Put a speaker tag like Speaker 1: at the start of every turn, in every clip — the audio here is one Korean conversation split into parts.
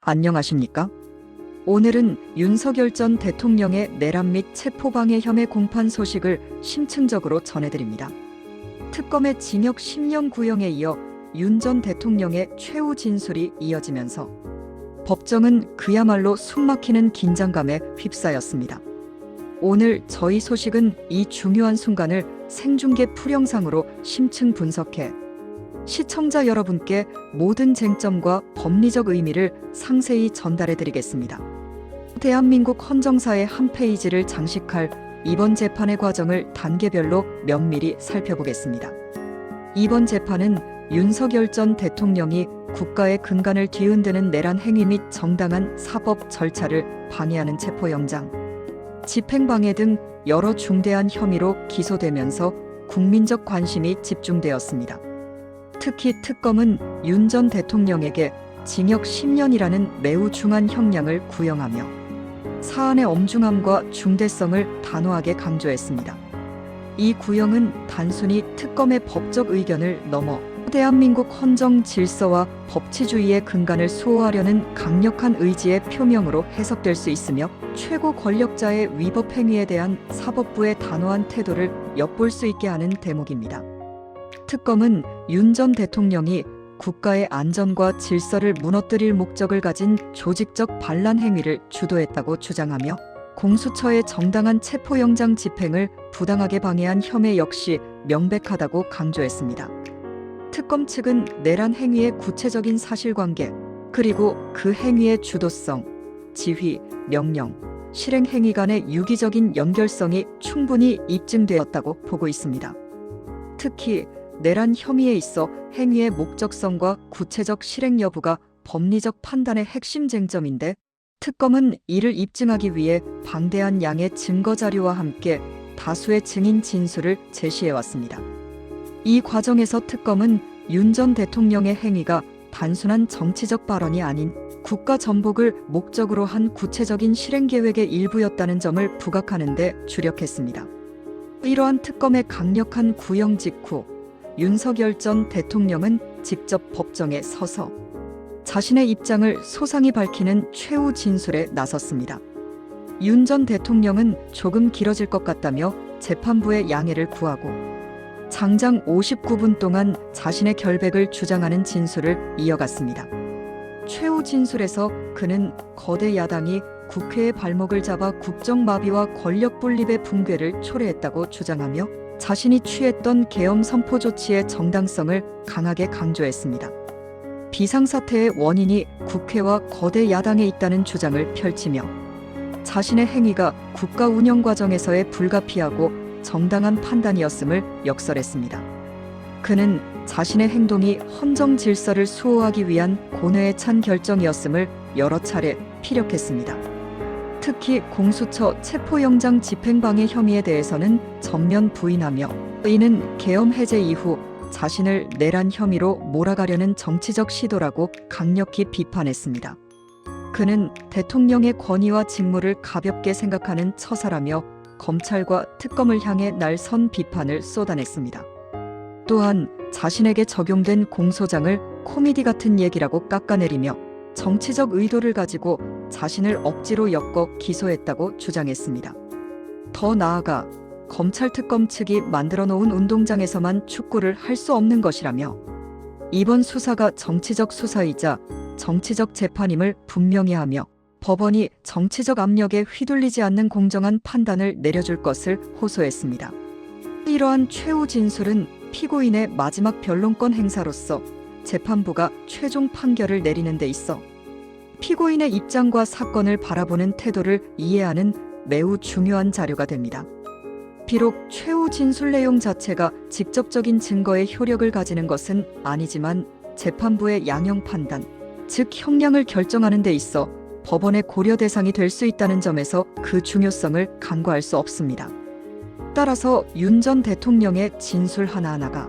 Speaker 1: 안녕하십니까? 오늘은 윤석열 전 대통령의 내란 및 체포방해 혐의 공판 소식을 심층적으로 전해드립니다. 특검의 징역 10년 구형에 이어 윤 전 대통령의 최후 진술이 이어지면서 법정은 그야말로 숨막히는 긴장감에 휩싸였습니다. 오늘 저희 소식은 이 중요한 순간을 생중계 풀영상으로 심층 분석해 시청자 여러분께 모든 쟁점과 법리적 의미를 상세히 전달해드리겠습니다. 대한민국 헌정사의 한 페이지를 장식할 이번 재판의 과정을 단계별로 면밀히 살펴보겠습니다. 이번 재판은 윤석열 전 대통령이 국가의 근간을 뒤흔드는 내란 행위 및 정당한 사법 절차를 방해하는 체포영장, 집행방해 등 여러 중대한 혐의로 기소되면서 국민적 관심이 집중되었습니다. 특히 특검은 윤 전 대통령에게 징역 10년이라는 매우 중한 형량을 구형하며 사안의 엄중함과 중대성을 단호하게 강조했습니다. 이 구형은 단순히 특검의 법적 의견을 넘어 대한민국 헌정 질서와 법치주의의 근간을 수호하려는 강력한 의지의 표명으로 해석될 수 있으며 최고 권력자의 위법 행위에 대한 사법부의 단호한 태도를 엿볼 수 있게 하는 대목입니다. 특검은 윤 전 대통령이 국가의 안전과 질서를 무너뜨릴 목적을 가진 조직적 반란 행위를 주도했다고 주장하며 공수처의 정당한 체포영장 집행을 부당하게 방해한 혐의 역시 명백하다고 강조했습니다. 특검 측은 내란 행위의 구체적인 사실관계, 그리고 그 행위의 주도성, 지휘, 명령, 실행 행위 간의 유기적인 연결성이 충분히 입증되었다고 보고 있습니다. 특히 내란 혐의에 있어 행위의 목적성과 구체적 실행 여부가 법리적 판단의 핵심 쟁점인데 특검은 이를 입증하기 위해 방대한 양의 증거 자료와 함께 다수의 증인 진술을 제시해왔습니다. 이 과정에서 특검은 윤 전 대통령의 행위가 단순한 정치적 발언이 아닌 국가 전복을 목적으로 한 구체적인 실행 계획의 일부였다는 점을 부각하는 데 주력했습니다. 이러한 특검의 강력한 구형 직후 윤석열 전 대통령은 직접 법정에 서서 자신의 입장을 소상히 밝히는 최후 진술에 나섰습니다. 윤 전 대통령은 조금 길어질 것 같다며 재판부의 양해를 구하고 장장 59분 동안 자신의 결백을 주장하는 진술을 이어갔습니다. 최후 진술에서 그는 거대 야당이 국회의 발목을 잡아 국정마비와 권력 분립의 붕괴를 초래했다고 주장하며 자신이 취했던 계엄 선포 조치의 정당성을 강하게 강조했습니다. 비상사태의 원인이 국회와 거대 야당에 있다는 주장을 펼치며 자신의 행위가 국가 운영 과정에서의 불가피하고 정당한 판단이었음을 역설했습니다. 그는 자신의 행동이 헌정 질서를 수호하기 위한 고뇌에 찬 결정이었음을 여러 차례 피력했습니다. 특히 공수처 체포영장 집행방해 혐의에 대해서는 전면 부인하며 이는 계엄 해제 이후 자신을 내란 혐의로 몰아가려는 정치적 시도라고 강력히 비판했습니다. 그는 대통령의 권위와 직무를 가볍게 생각하는 처사라며 검찰과 특검을 향해 날선 비판을 쏟아냈습니다. 또한 자신에게 적용된 공소장을 코미디 같은 얘기라고 깎아내리며 정치적 의도를 가지고 자신을 억지로 엮어 기소했다고 주장했습니다. 더 나아가 검찰 특검 측이 만들어 놓은 운동장에서만 축구를 할 수 없는 것이라며 이번 수사가 정치적 수사이자 정치적 재판임을 분명히 하며 법원이 정치적 압력에 휘둘리지 않는 공정한 판단을 내려줄 것을 호소했습니다. 이러한 최후 진술은 피고인의 마지막 변론권 행사로서 재판부가 최종 판결을 내리는 데 있어 피고인의 입장과 사건을 바라보는 태도를 이해하는 매우 중요한 자료가 됩니다. 비록 최후 진술 내용 자체가 직접적인 증거의 효력을 가지는 것은 아니지만 재판부의 양형 판단, 즉 형량을 결정하는 데 있어 법원의 고려 대상이 될 수 있다는 점에서 그 중요성을 간과할 수 없습니다. 따라서 윤 전 대통령의 진술 하나하나가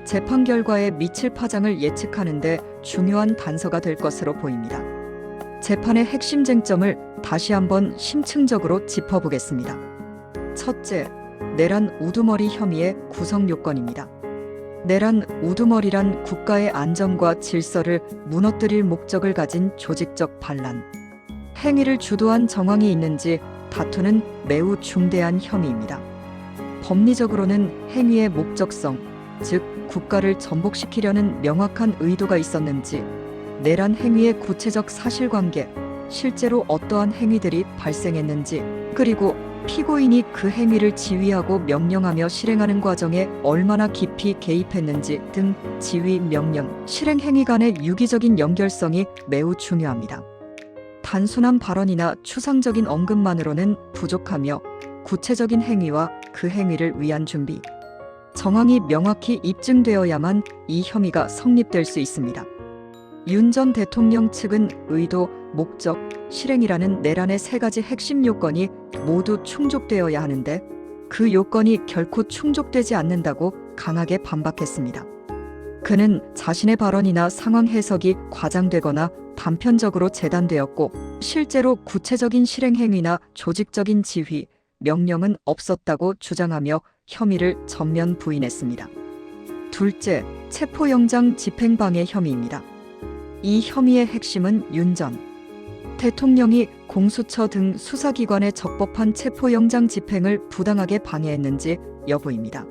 Speaker 1: 재판 결과에 미칠 파장을 예측하는 데 중요한 단서가 될 것으로 보입니다. 재판의 핵심 쟁점을 다시 한번 심층적으로 짚어보겠습니다. 첫째, 내란 우두머리 혐의의 구성 요건입니다. 내란 우두머리란 국가의 안정과 질서를 무너뜨릴 목적을 가진 조직적 반란. 행위를 주도한 정황이 있는지 다투는 매우 중대한 혐의입니다. 법리적으로는 행위의 목적성, 즉 국가를 전복시키려는 명확한 의도가 있었는지, 내란 행위의 구체적 사실관계, 실제로 어떠한 행위들이 발생했는지, 그리고 피고인이 그 행위를 지휘하고 명령하며 실행하는 과정에 얼마나 깊이 개입했는지 등 지휘, 명령, 실행 행위 간의 유기적인 연결성이 매우 중요합니다. 단순한 발언이나 추상적인 언급만으로는 부족하며 구체적인 행위와 그 행위를 위한 준비, 정황이 명확히 입증되어야만 이 혐의가 성립될 수 있습니다. 윤 전 대통령 측은 의도, 목적, 실행이라는 내란의 세 가지 핵심 요건이 모두 충족되어야 하는데 그 요건이 결코 충족되지 않는다고 강하게 반박했습니다. 그는 자신의 발언이나 상황 해석이 과장되거나 단편적으로 재단되었고 실제로 구체적인 실행 행위나 조직적인 지휘, 명령은 없었다고 주장하며 혐의를 전면 부인했습니다. 둘째, 체포영장 집행방해 혐의입니다. 이 혐의의 핵심은 윤 전 대통령이 공수처 등 수사기관의 적법한 체포영장 집행을 부당하게 방해했는지 여부입니다.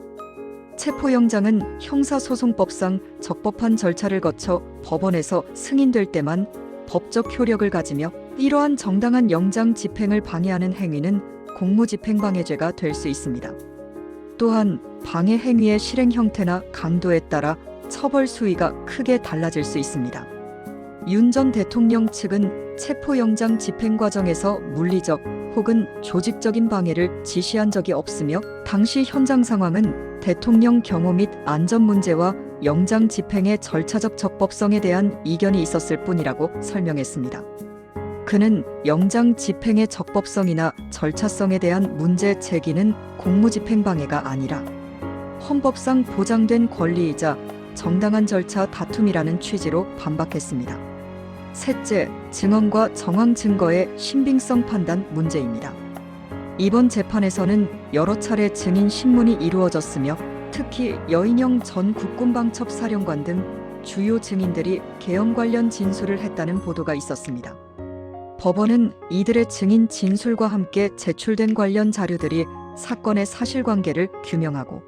Speaker 1: 체포영장은 형사소송법상 적법한 절차를 거쳐 법원에서 승인될 때만 법적 효력을 가지며 이러한 정당한 영장 집행을 방해하는 행위는 공무집행방해죄가 될 수 있습니다. 또한 방해 행위의 실행 형태나 강도에 따라 처벌 수위가 크게 달라질 수 있습니다. 윤 전 대통령 측은 체포영장 집행 과정에서 물리적 혹은 조직적인 방해를 지시한 적이 없으며 당시 현장 상황은 대통령 경호 및 안전 문제와 영장 집행의 절차적 적법성에 대한 이견이 있었을 뿐이라고 설명했습니다. 그는 영장 집행의 적법성이나 절차성에 대한 문제 제기는 공무집행방해가 아니라 헌법상 보장된 권리이자 정당한 절차 다툼이라는 취지로 반박했습니다. 셋째, 증언과 정황 증거의 신빙성 판단 문제입니다. 이번 재판에서는 여러 차례 증인 신문이 이루어졌으며 특히 여인영 전 국군방첩사령관 등 주요 증인들이 계엄 관련 진술을 했다는 보도가 있었습니다. 법원은 이들의 증인 진술과 함께 제출된 관련 자료들이 사건의 사실관계를 규명하고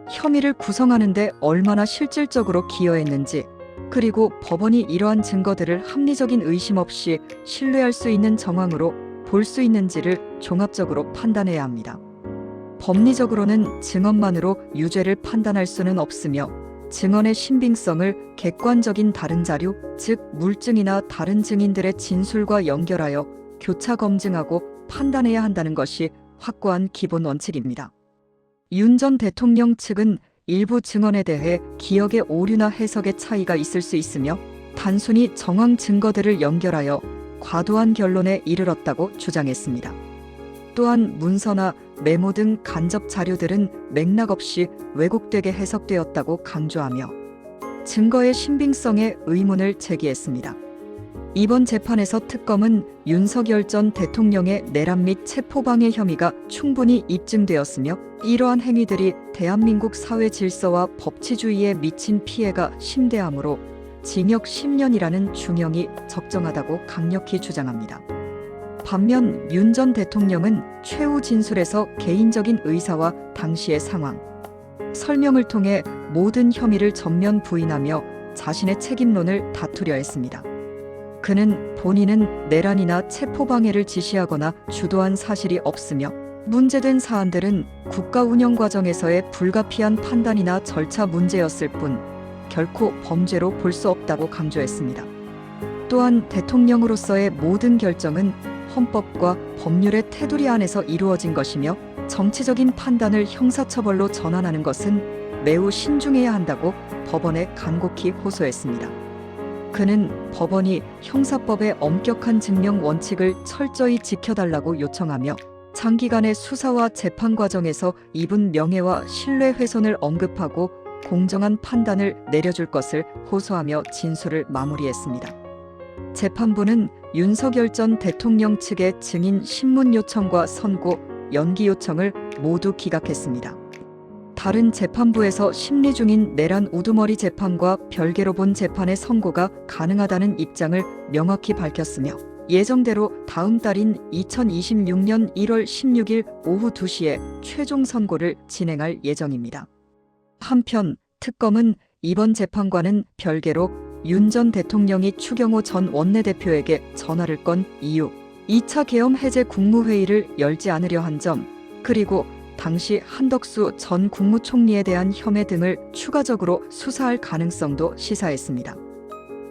Speaker 1: 혐의를 구성하는 데 얼마나 실질적으로 기여했는지, 그리고 법원이 이러한 증거들을 합리적인 의심 없이 신뢰할 수 있는 정황으로 볼 수 있는지를 종합적으로 판단해야 합니다. 법리적으로는 증언만으로 유죄를 판단할 수는 없으며 증언의 신빙성을 객관적인 다른 자료, 즉 물증이나 다른 증인들의 진술과 연결하여 교차 검증하고 판단해야 한다는 것이 확고한 기본 원칙입니다. 윤 전 대통령 측은 일부 증언에 대해 기억의 오류나 해석의 차이가 있을 수 있으며 단순히 정황 증거들을 연결하여 과도한 결론에 이르렀다고 주장했습니다. 또한 문서나 메모 등 간접 자료들은 맥락 없이 왜곡되게 해석되었다고 강조하며 증거의 신빙성에 의문을 제기했습니다. 이번 재판에서 특검은 윤석열 전 대통령의 내란 및 체포방해 혐의가 충분히 입증되었으며 이러한 행위들이 대한민국 사회 질서와 법치주의에 미친 피해가 심대하므로 징역 10년이라는 중형이 적정하다고 강력히 주장합니다. 반면 윤 전 대통령은 최후 진술에서 개인적인 의사와 당시의 상황, 설명을 통해 모든 혐의를 전면 부인하며 자신의 책임론을 다투려 했습니다. 그는 본인은 내란이나 체포방해를 지시하거나 주도한 사실이 없으며 문제된 사안들은 국가 운영 과정에서의 불가피한 판단이나 절차 문제였을 뿐 결코 범죄로 볼 수 없다고 강조했습니다. 또한 대통령으로서의 모든 결정은 헌법과 법률의 테두리 안에서 이루어진 것이며 정치적인 판단을 형사처벌로 전환하는 것은 매우 신중해야 한다고 법원에 간곡히 호소했습니다. 그는 법원이 형사법의 엄격한 증명 원칙을 철저히 지켜달라고 요청하며 장기간의 수사와 재판 과정에서 입은 명예와 신뢰 훼손을 언급하고 공정한 판단을 내려줄 것을 호소하며 진술을 마무리했습니다. 재판부는 윤석열 전 대통령 측의 증인 신문 요청과 선고, 연기 요청을 모두 기각했습니다. 다른 재판부에서 심리 중인 내란 우두머리 재판과 별개로 본 재판의 선고가 가능하다는 입장을 명확히 밝혔으며 예정대로 다음 달인 2026년 1월 16일 오후 2시에 최종 선고를 진행할 예정입니다. 한편 특검은 이번 재판과는 별개로 윤 전 대통령이 추경호 전 원내대표에게 전화를 건 이유, 2차 계엄 해제 국무회의를 열지 않으려 한 점, 그리고 당시 한덕수 전 국무총리에 대한 혐의 등을 추가적으로 수사할 가능성도 시사했습니다.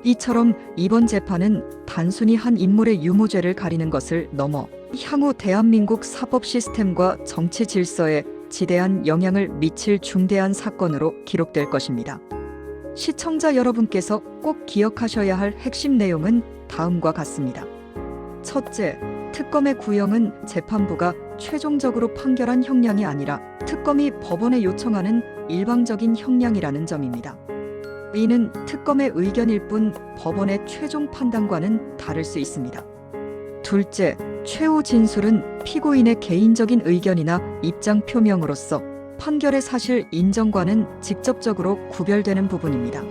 Speaker 1: 이처럼 이번 재판은 단순히 한 인물의 유무죄를 가리는 것을 넘어 향후 대한민국 사법 시스템과 정치 질서에 지대한 영향을 미칠 중대한 사건으로 기록될 것입니다. 시청자 여러분께서 꼭 기억하셔야 할 핵심 내용은 다음과 같습니다. 첫째, 특검의 구형은 재판부가 최종적으로 판결한 형량이 아니라 특검이 법원에 요청하는 일방적인 형량이라는 점입니다. 이는 특검의 의견일 뿐 법원의 최종 판단과는 다를 수 있습니다. 둘째, 최후 진술은 피고인의 개인적인 의견이나 입장 표명으로서 판결의 사실 인정과는 직접적으로 구별되는 부분입니다.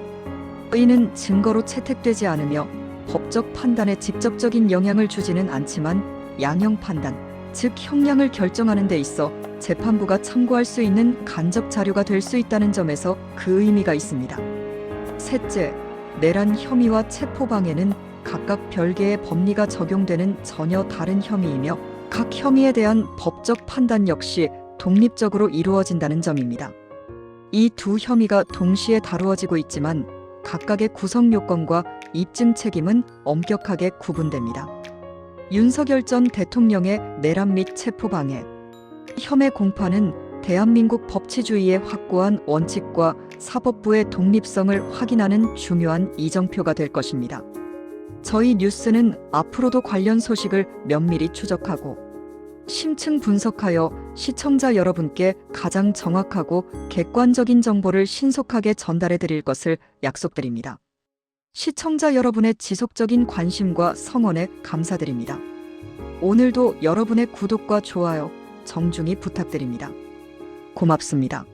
Speaker 1: 이는 증거로 채택되지 않으며 법적 판단에 직접적인 영향을 주지는 않지만 양형 판단, 즉 형량을 결정하는 데 있어 재판부가 참고할 수 있는 간접 자료가 될 수 있다는 점에서 그 의미가 있습니다. 셋째, 내란 혐의와 체포방해는 각각 별개의 법리가 적용되는 전혀 다른 혐의이며 각 혐의에 대한 법적 판단 역시 독립적으로 이루어진다는 점입니다. 이 두 혐의가 동시에 다루어지고 있지만 각각의 구성 요건과 입증 책임은 엄격하게 구분됩니다. 윤석열 전 대통령의 내란 및 체포방해, 혐의 공판은 대한민국 법치주의의 확고한 원칙과 사법부의 독립성을 확인하는 중요한 이정표가 될 것입니다. 저희 뉴스는 앞으로도 관련 소식을 면밀히 추적하고 심층 분석하여 시청자 여러분께 가장 정확하고 객관적인 정보를 신속하게 전달해 드릴 것을 약속드립니다. 시청자 여러분의 지속적인 관심과 성원에 감사드립니다. 오늘도 여러분의 구독과 좋아요 정중히 부탁드립니다. 고맙습니다.